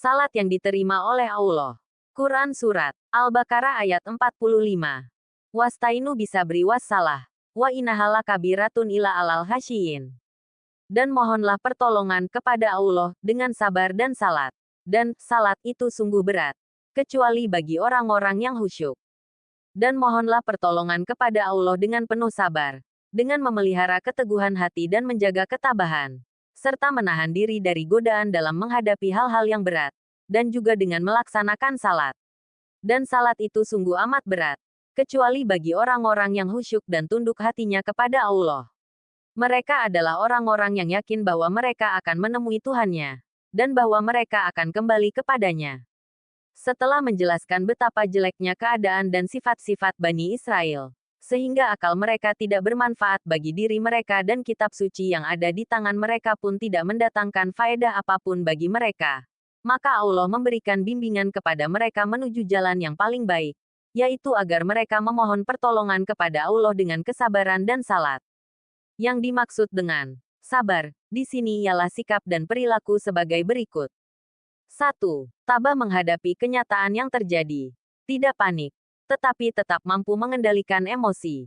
Salat yang diterima oleh Allah. Quran Surat Al-Baqarah ayat 45. Wastainu bisa beri wassalah. Wa inahala kabiratun ila alal hasyiin. Dan mohonlah pertolongan kepada Allah dengan sabar dan salat. Dan salat itu sungguh berat, kecuali bagi orang-orang yang khusyuk. Dan mohonlah pertolongan kepada Allah dengan penuh sabar, dengan memelihara keteguhan hati dan menjaga ketabahan, serta menahan diri dari godaan dalam menghadapi hal-hal yang berat, dan juga dengan melaksanakan salat. Dan salat itu sungguh amat berat, kecuali bagi orang-orang yang khusyuk dan tunduk hatinya kepada Allah. Mereka adalah orang-orang yang yakin bahwa mereka akan menemui Tuhannya, dan bahwa mereka akan kembali kepadanya. Setelah menjelaskan betapa jeleknya keadaan dan sifat-sifat Bani Israel, sehingga akal mereka tidak bermanfaat bagi diri mereka dan kitab suci yang ada di tangan mereka pun tidak mendatangkan faedah apapun bagi mereka, maka Allah memberikan bimbingan kepada mereka menuju jalan yang paling baik, yaitu agar mereka memohon pertolongan kepada Allah dengan kesabaran dan salat. Yang dimaksud dengan sabar di sini ialah sikap dan perilaku sebagai berikut. 1. Tabah menghadapi kenyataan yang terjadi. Tidak panik, tetapi tetap mampu mengendalikan emosi.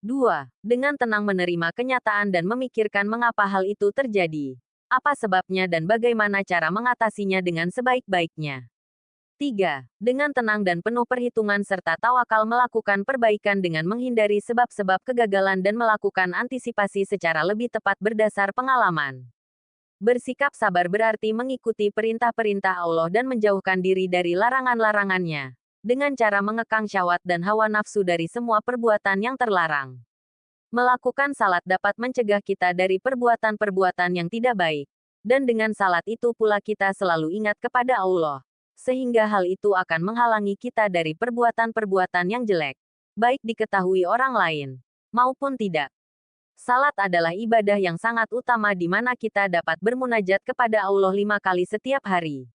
2. Dengan tenang menerima kenyataan dan memikirkan mengapa hal itu terjadi, apa sebabnya dan bagaimana cara mengatasinya dengan sebaik-baiknya. 3. Dengan tenang dan penuh perhitungan serta tawakal melakukan perbaikan dengan menghindari sebab-sebab kegagalan dan melakukan antisipasi secara lebih tepat berdasar pengalaman. Bersikap sabar berarti mengikuti perintah-perintah Allah dan menjauhkan diri dari larangan-larangannya, dengan cara mengekang syahwat dan hawa nafsu dari semua perbuatan yang terlarang. Melakukan salat dapat mencegah kita dari perbuatan-perbuatan yang tidak baik, dan dengan salat itu pula kita selalu ingat kepada Allah, sehingga hal itu akan menghalangi kita dari perbuatan-perbuatan yang jelek, baik diketahui orang lain maupun tidak. Salat adalah ibadah yang sangat utama di mana kita dapat bermunajat kepada Allah 5 kali setiap hari.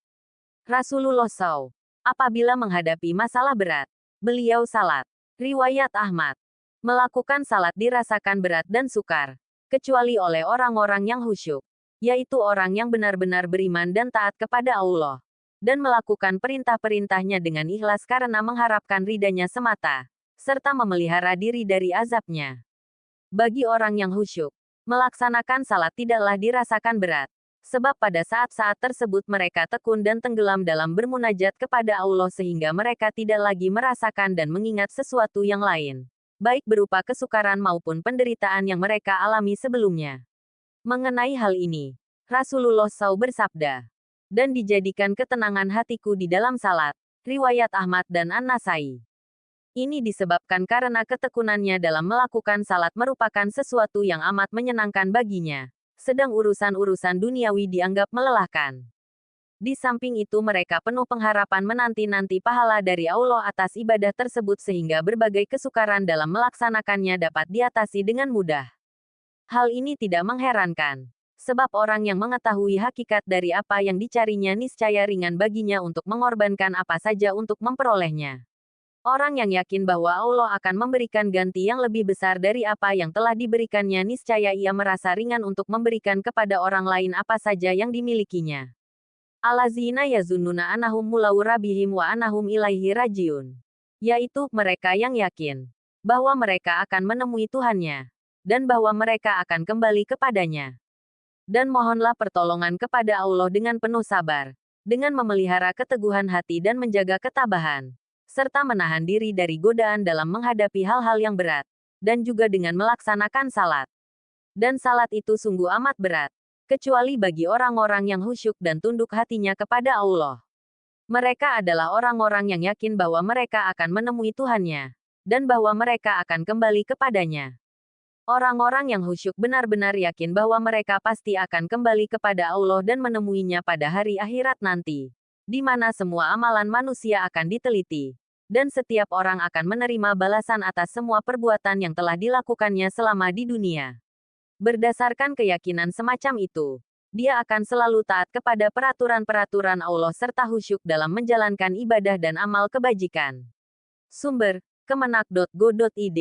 Rasulullah SAW, apabila menghadapi masalah berat, beliau salat. Riwayat Ahmad. Melakukan salat dirasakan berat dan sukar, kecuali oleh orang-orang yang khusyuk, yaitu orang yang benar-benar beriman dan taat kepada Allah, dan melakukan perintah-perintahnya dengan ikhlas karena mengharapkan ridhanya semata, serta memelihara diri dari azabnya. Bagi orang yang khusyuk, melaksanakan salat tidaklah dirasakan berat, sebab pada saat-saat tersebut mereka tekun dan tenggelam dalam bermunajat kepada Allah sehingga mereka tidak lagi merasakan dan mengingat sesuatu yang lain, baik berupa kesukaran maupun penderitaan yang mereka alami sebelumnya. Mengenai hal ini, Rasulullah SAW bersabda, dan dijadikan ketenangan hatiku di dalam salat. Riwayat Ahmad dan An-Nasai. Ini disebabkan karena ketekunannya dalam melakukan salat merupakan sesuatu yang amat menyenangkan baginya, sedang urusan-urusan duniawi dianggap melelahkan. Di samping itu mereka penuh pengharapan menanti-nanti pahala dari Allah atas ibadah tersebut sehingga berbagai kesukaran dalam melaksanakannya dapat diatasi dengan mudah. Hal ini tidak mengherankan, sebab orang yang mengetahui hakikat dari apa yang dicarinya niscaya ringan baginya untuk mengorbankan apa saja untuk memperolehnya. Orang yang yakin bahwa Allah akan memberikan ganti yang lebih besar dari apa yang telah diberikannya niscaya ia merasa ringan untuk memberikan kepada orang lain apa saja yang dimilikinya. Allazina yazunnuna annahum mulaqu rabbihim wa annahum ilaihi rajiun. Yaitu mereka yang yakin bahwa mereka akan menemui Tuhannya, dan bahwa mereka akan kembali kepadanya. Dan mohonlah pertolongan kepada Allah dengan penuh sabar, dengan memelihara keteguhan hati dan menjaga ketabahan, serta menahan diri dari godaan dalam menghadapi hal-hal yang berat, dan juga dengan melaksanakan salat. Dan salat itu sungguh amat berat, kecuali bagi orang-orang yang khusyuk dan tunduk hatinya kepada Allah. Mereka adalah orang-orang yang yakin bahwa mereka akan menemui Tuhannya, dan bahwa mereka akan kembali kepadanya. Orang-orang yang khusyuk benar-benar yakin bahwa mereka pasti akan kembali kepada Allah dan menemuinya pada hari akhirat nanti, di mana semua amalan manusia akan diteliti, dan setiap orang akan menerima balasan atas semua perbuatan yang telah dilakukannya selama di dunia. Berdasarkan keyakinan semacam itu, dia akan selalu taat kepada peraturan-peraturan Allah serta khusyuk dalam menjalankan ibadah dan amal kebajikan. Sumber: kemenak.go.id